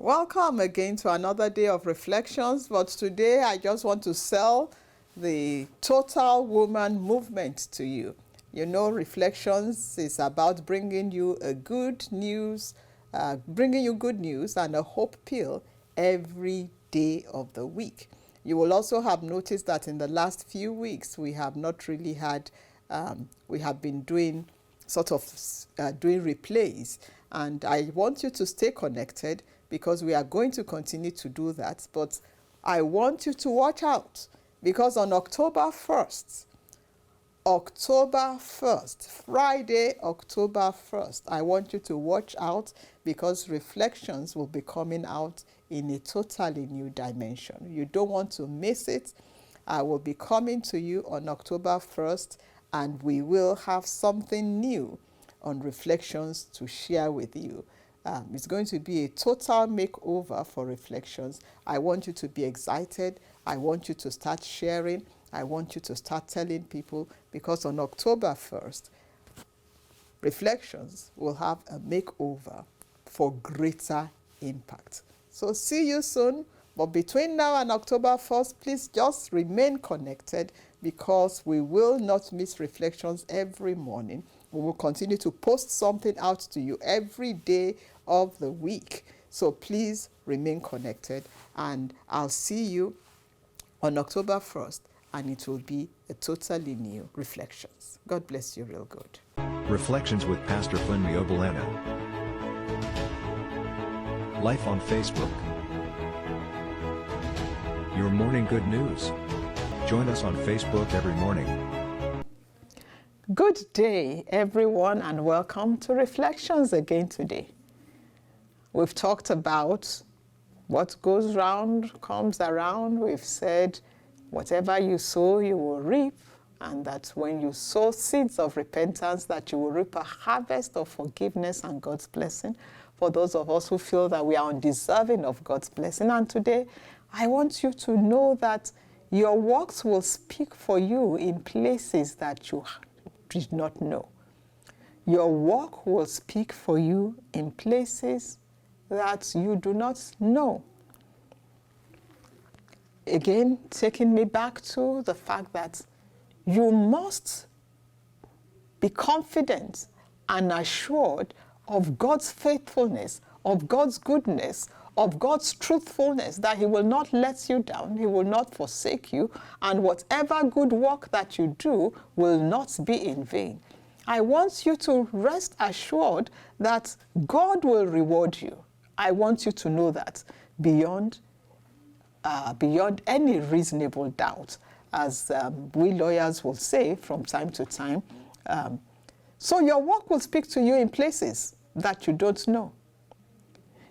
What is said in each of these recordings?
Welcome again to another day of reflections, but today I just want to sell the Total Woman movement to you. You know, reflections is about bringing you good news and a hope pill every day of the week. You will also have noticed that in the last few weeks we have not really had, we have been doing doing replays, and I want you to stay connected because we are going to continue to do that. But I want you to watch out, because on October 1st, Friday, October 1st, I want you to watch out, because reflections will be coming out in a totally new dimension. You don't want to miss it. I will be coming to you on October 1st, and we will have something new on reflections to share with you. It's going to be a total makeover for reflections. I want you to be excited. I want you to start sharing. I want you to start telling people, because on October 1st, reflections will have a makeover for greater impact. So see you soon. But between now and October 1st, please just remain connected, because we will not miss reflections every morning. We will continue to post something out to you every day of the week. So please remain connected, and I'll see you on October 1st, and it will be a totally new reflections. God bless you real good. Reflections with Pastor Funmi Obolena. Life on Facebook. Your morning good news. Join us on Facebook every morning. Good day, everyone, and welcome to Reflections again today. We've talked about what goes round comes around. We've said whatever you sow, you will reap, and that when you sow seeds of repentance, that you will reap a harvest of forgiveness and God's blessing for those of us who feel that we are undeserving of God's blessing. And today, I want you to know that your works will speak for you in places that you did not know. Your work will speak for you in places that you do not know. Again, taking me back to the fact that you must be confident and assured of God's faithfulness, of God's goodness, of God's truthfulness, that He will not let you down, He will not forsake you, and whatever good work that you do will not be in vain. I want you to rest assured that God will reward you. I want you to know that beyond any reasonable doubt, as we lawyers will say from time to time. So your work will speak to you in places that you don't know.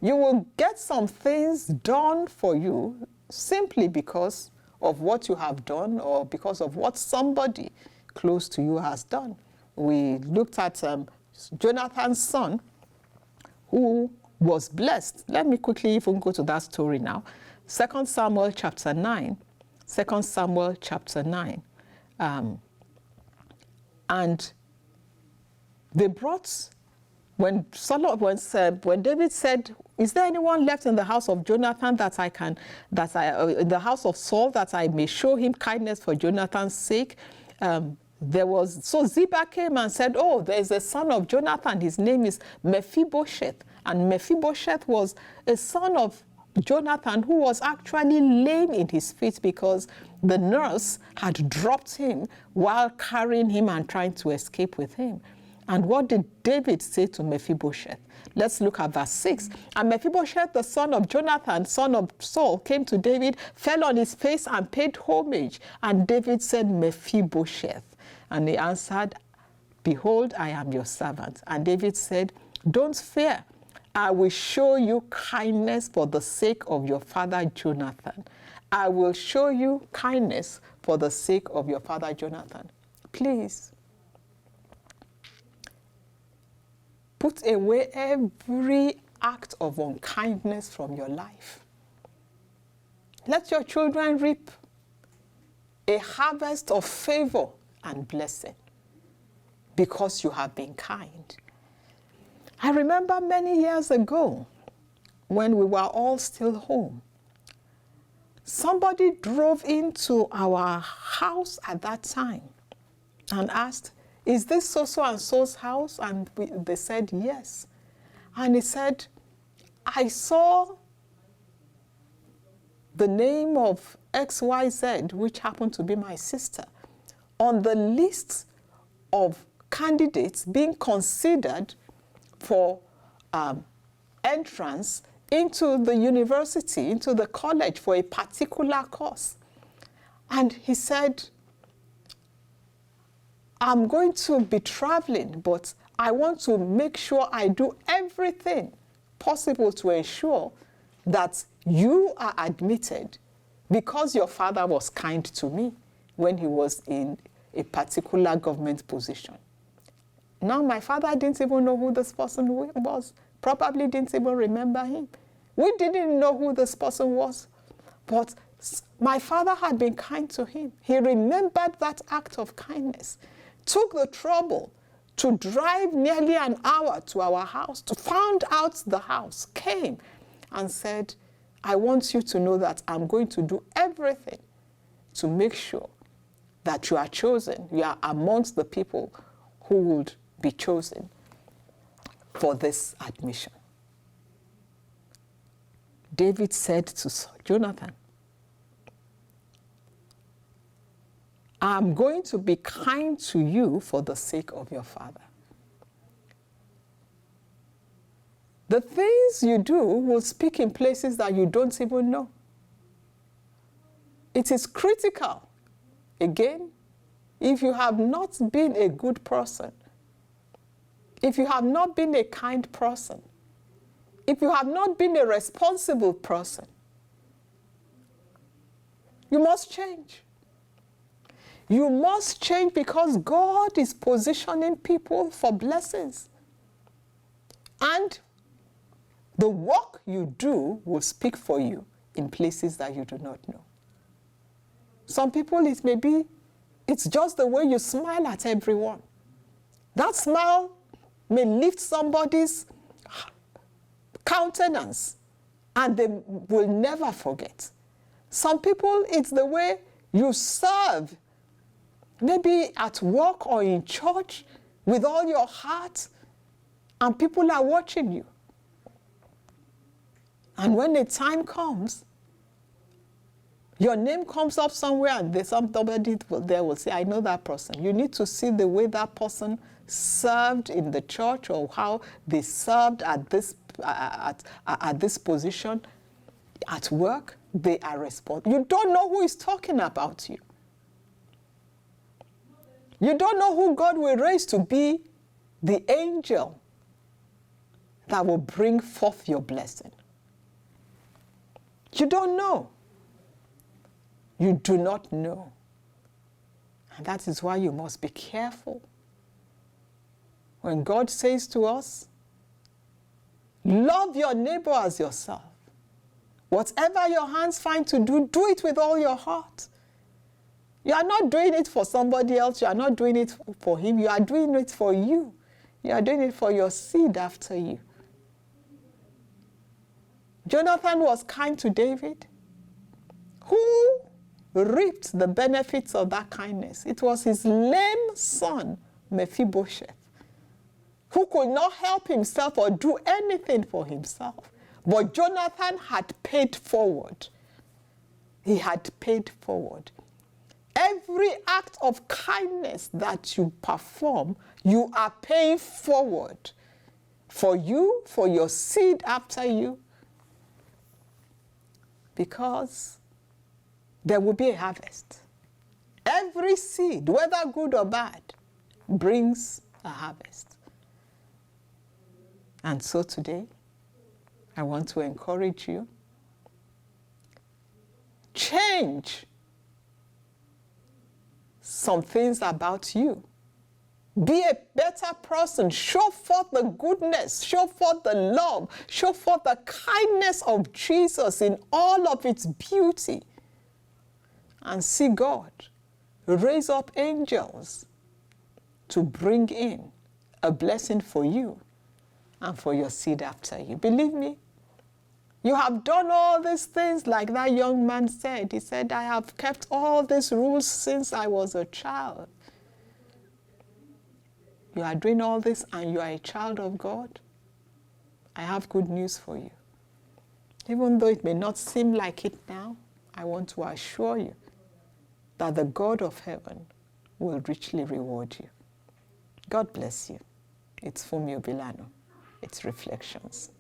You will get some things done for you simply because of what you have done, or because of what somebody close to you has done. We looked at Jonathan's son, who was blessed. Let me quickly even go to that story now. 2 Samuel chapter 9. 2 Samuel chapter 9. And they brought, when David said, "Is there anyone left in the house of Jonathan in the house of Saul, that I may show him kindness for Jonathan's sake?" So Ziba came and said, "Oh, there is a son of Jonathan. His name is Mephibosheth." And Mephibosheth was a son of Jonathan who was actually lame in his feet because the nurse had dropped him while carrying him and trying to escape with him. And what did David say to Mephibosheth? Let's look at verse 6. "And Mephibosheth, the son of Jonathan, son of Saul, came to David, fell on his face and paid homage. And David said, 'Mephibosheth.' And he answered, 'Behold, I am your servant.' And David said, 'Don't fear. I will show you kindness for the sake of your father Jonathan. I will show you kindness for the sake of your father Jonathan.'" Please, put away every act of unkindness from your life. Let your children reap a harvest of favor and blessing because you have been kind. I remember many years ago when we were all still home, somebody drove into our house at that time and asked, is this so-so and so's house? And they said, yes. And he said, I saw the name of XYZ, which happened to be my sister, on the list of candidates being considered for entrance into the university, into the college for a particular course. And he said, I'm going to be traveling, but I want to make sure I do everything possible to ensure that you are admitted, because your father was kind to me when he was in a particular government position. Now, my father didn't even know who this person was, probably didn't even remember him. We didn't know who this person was, but my father had been kind to him. He remembered that act of kindness, took the trouble to drive nearly an hour to our house, to find out the house, came and said, I want you to know that I'm going to do everything to make sure that you are chosen. You are amongst the people who would be chosen for this admission. David said to Jonathan, I'm going to be kind to you for the sake of your father. The things you do will speak in places that you don't even know. It is critical, again, if you have not been a good person, if you have not been a kind person, if you have not been a responsible person, you must change. You must change because God is positioning people for blessings. And the work you do will speak for you in places that you do not know. Some people, it may be, it's just the way you smile at everyone. That smile may lift somebody's countenance and they will never forget. Some people, it's the way you serve, maybe at work or in church with all your heart, and people are watching you. And when the time comes, your name comes up somewhere and somebody there will say, I know that person. You need to see the way that person served in the church or how they served at this position at work. They are responsible. You don't know who is talking about you. You don't know who God will raise to be the angel that will bring forth your blessing. You don't know. You do not know. And that is why you must be careful. When God says to us, love your neighbor as yourself. Whatever your hands find to do, do it with all your heart. You are not doing it for somebody else. You are not doing it for him. You are doing it for you. You are doing it for your seed after you. Jonathan was kind to David. Who reaped the benefits of that kindness? It was his lame son, Mephibosheth, who could not help himself or do anything for himself. But Jonathan had paid forward. He had paid forward. Every act of kindness that you perform, you are paying forward for you, for your seed after you, because there will be a harvest. Every seed, whether good or bad, brings a harvest. And so today, I want to encourage you, change some things about you. Be a better person. Show forth the goodness, show forth the love, show forth the kindness of Jesus in all of its beauty. And see God raise up angels to bring in a blessing for you and for your seed after you. Believe me, You have done all these things like that young man said. He said, I have kept all these rules since I was a child. You are doing all this and you are a child of God. I have good news for you. Even though it may not seem like it now, I want to assure you that the God of heaven will richly reward you. God bless you. It's Fumi Obilano. It's Reflections.